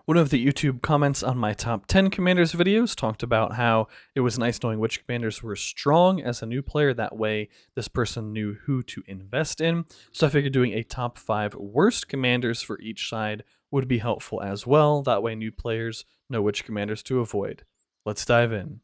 One of the YouTube comments on my top 10 commanders videos talked about how it was nice knowing which commanders were strong as a new player. That way, this person knew who to invest in. So I figured doing a top 5 worst commanders for each side would be helpful as well. That way, new players know which commanders to avoid. Let's dive in.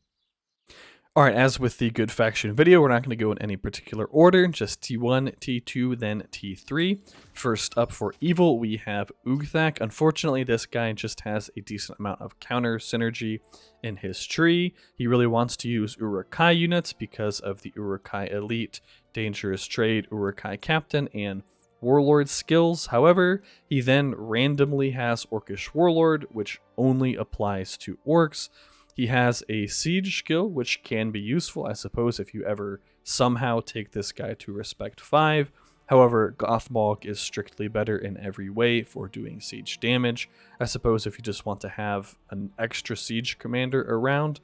Alright, as with the good faction video, we're not going to go in any particular order, just T1, T2, then T3. First up for evil, we have Gothmaulk. Unfortunately, this guy just has a decent amount of counter synergy in his tree. He really wants to use Urukai units because of the Urukai Elite, Dangerous Trade, Urukai Captain, and Warlord skills. However, he then randomly has Orcish Warlord, which only applies to orcs. He has a siege skill, which can be useful, I suppose, if you ever somehow take this guy to respect 5. However, Gothmaulk is strictly better in every way for doing siege damage. I suppose if you just want to have an extra siege commander around,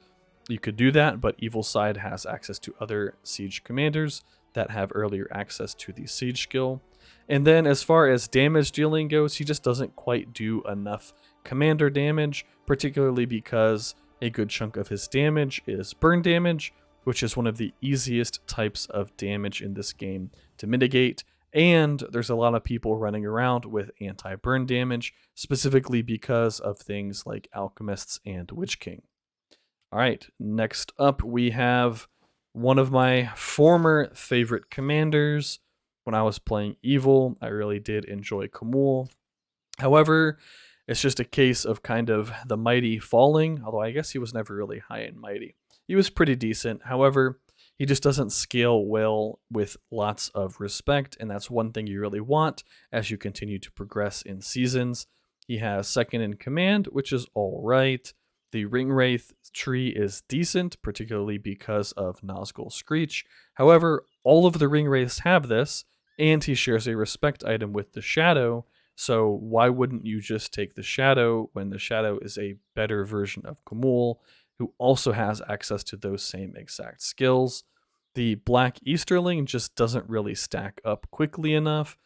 you could do that, but Evil Side has access to other siege commanders that have earlier access to the siege skill. And then as far as damage dealing goes, he just doesn't quite do enough commander damage, particularly because a good chunk of his damage is burn damage, which is one of the easiest types of damage in this game to mitigate. And there's a lot of people running around with anti-burn damage, specifically because of things like Alchemists and Witch King. Alright, next up we have one of my former favorite commanders. When I was playing Evil, I really did enjoy Gothmaulk. However, it's just a case of kind of the mighty falling, although I guess he was never really high in mighty. He was pretty decent. However, he just doesn't scale well with lots of respect, and that's one thing you really want as you continue to progress in seasons. He has second in command, which is all right. The Ringwraith tree is decent, particularly because of Nazgul Screech. However, all of the Ringwraiths have this, and he shares a respect item with the Shadow. So why wouldn't you just take the Shadow when the Shadow is a better version of Gothmaulk, who also has access to those same exact skills? The Black Easterling just doesn't really stack up quickly enough.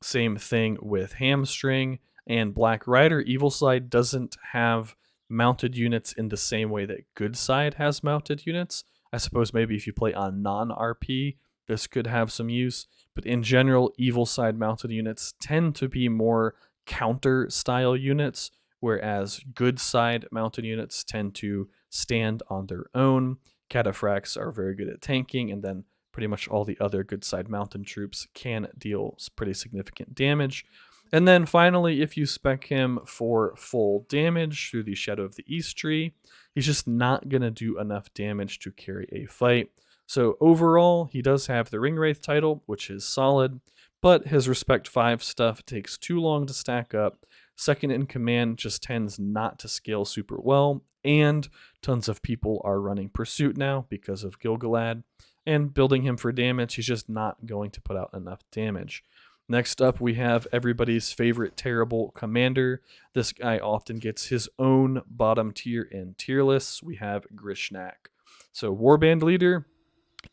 Same thing with Hamstring, and Black Rider Evil Side doesn't have mounted units in the same way that Good Side has mounted units. I suppose maybe if you play on non-RP, this could have some use. But in general, Evil Side mounted units tend to be more counter-style units, whereas Good Side mounted units tend to stand on their own. Cataphracts are very good at tanking, and then pretty much all the other Good Side mounted troops can deal pretty significant damage. And then finally, if you spec him for full damage through the Shadow of the East tree, he's just not going to do enough damage to carry a fight. So overall, he does have the Ringwraith title, which is solid, but his Respect 5 stuff takes too long to stack up. Second in command just tends not to scale super well, and tons of people are running Pursuit now because of Gil-galad, and building him for damage, he's just not going to put out enough damage. Next up, we have everybody's favorite terrible commander. This guy often gets his own bottom tier in tier lists. We have Grishnack. So Warband Leader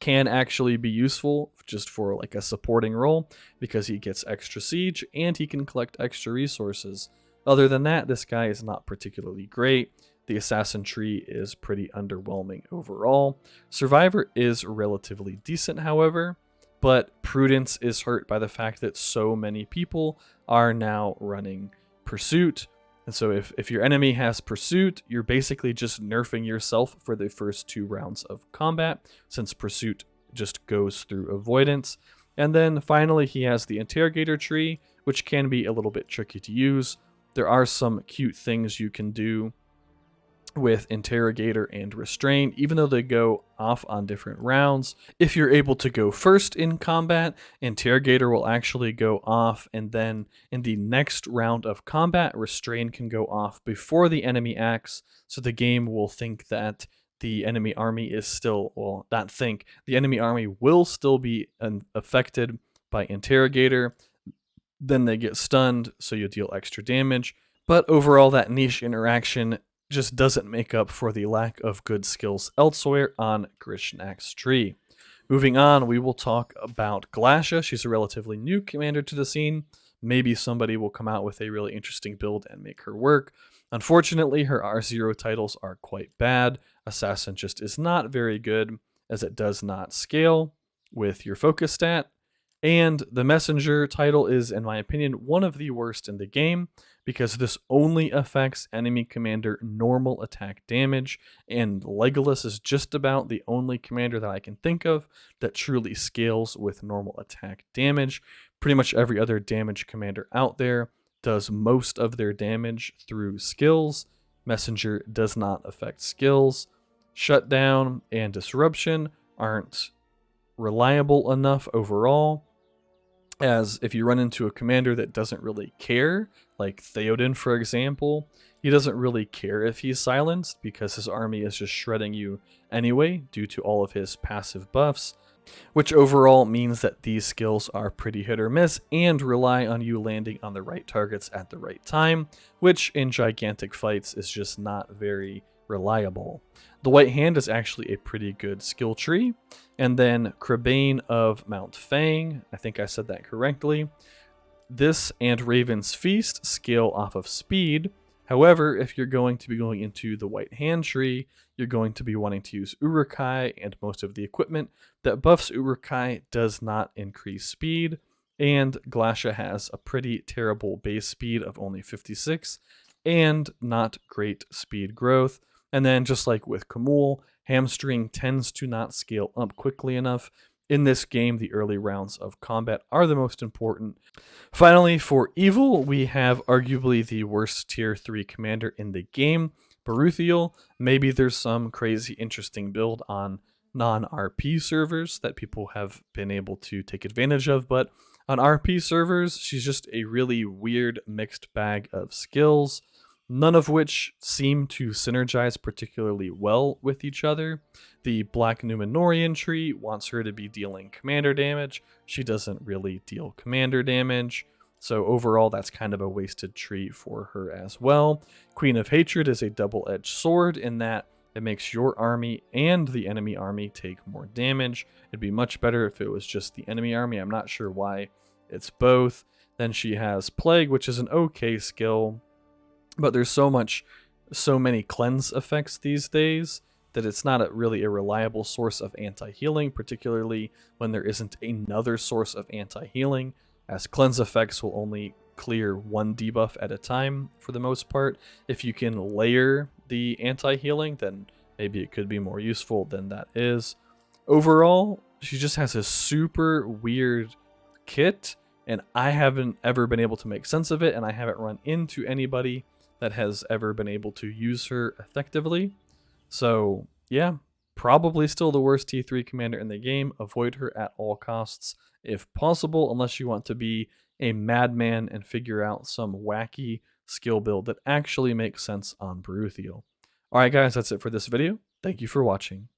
can actually be useful just for like a supporting role because he gets extra siege and he can collect extra resources. Other than that, this guy is not particularly great. The assassin tree is pretty underwhelming overall. Survivor is relatively decent, however, but Prudence is hurt by the fact that so many people are now running Pursuit. And so if your enemy has Pursuit, you're basically just nerfing yourself for the first 2 rounds of combat, since Pursuit just goes through Avoidance. And then finally, he has the Interrogator tree, which can be a little bit tricky to use. There are some cute things you can do with Interrogator and Restrain, even though they go off on different rounds. If you're able to go first in combat, Interrogator will actually go off, and then in the next round of combat, Restrain can go off before the enemy acts, so the game will think that the enemy army is still, well, not think, the enemy army will still be affected by Interrogator. Then they get stunned, so you deal extra damage. But overall, that niche interaction just doesn't make up for the lack of good skills elsewhere on Grishnack's tree. Moving on, we will talk about Glasha. She's a relatively new commander to the scene, maybe somebody will come out with a really interesting build and make her work. Unfortunately, her R0 titles are quite bad. Assassin just is not very good, as it does not scale with your focus stat. And the Messenger title is, in my opinion, one of the worst in the game, because this only affects enemy commander normal attack damage, and Legolas is just about the only commander that I can think of that truly scales with normal attack damage. Pretty much every other damage commander out there does most of their damage through skills. Messenger does not affect skills. Shutdown and Disruption aren't reliable enough overall, as if you run into a commander that doesn't really care, like Theoden, for example, he doesn't really care if he's silenced because his army is just shredding you anyway due to all of his passive buffs, which overall means that these skills are pretty hit or miss and rely on you landing on the right targets at the right time, which in gigantic fights is just not very reliable. The White Hand is actually a pretty good skill tree. And then Crabane of Mount Fang, I think I said that correctly. This and Raven's Feast scale off of speed. However, if you're going to be going into the White Hand tree, you're going to be wanting to use Uruk-hai, and most of the equipment that buffs Uruk-hai does not increase speed. And Glasha has a pretty terrible base speed of only 56 and not great speed growth. And then just like with Kamul, Hamstring tends to not scale up quickly enough. In this game, the early rounds of combat are the most important. Finally, for Evil, we have arguably the worst tier 3 commander in the game, Ruthio. Maybe there's some crazy interesting build on non-RP servers that people have been able to take advantage of, but on RP servers, she's just a really weird mixed bag of skills, none of which seem to synergize particularly well with each other. The Black Numenorian tree wants her to be dealing commander damage. She doesn't really deal commander damage, so overall that's kind of a wasted tree for her as well. Queen of Hatred is a double-edged sword in that it makes your army and the enemy army take more damage. It'd be much better if it was just the enemy army. I'm not sure why it's both. Then she has Plague, which is an okay skill, but there's so many cleanse effects these days that it's not really a reliable source of anti-healing, particularly when there isn't another source of anti-healing, as cleanse effects will only clear one debuff at a time for the most part. If you can layer the anti-healing, then maybe it could be more useful than that is. Overall, she just has a super weird kit, and I haven't ever been able to make sense of it, and I haven't run into anybody that has ever been able to use her effectively. So yeah, probably still the worst T3 commander in the game. Avoid her at all costs if possible, unless you want to be a madman and figure out some wacky skill build that actually makes sense on Ruthio. Alright guys, that's it for this video. Thank you for watching.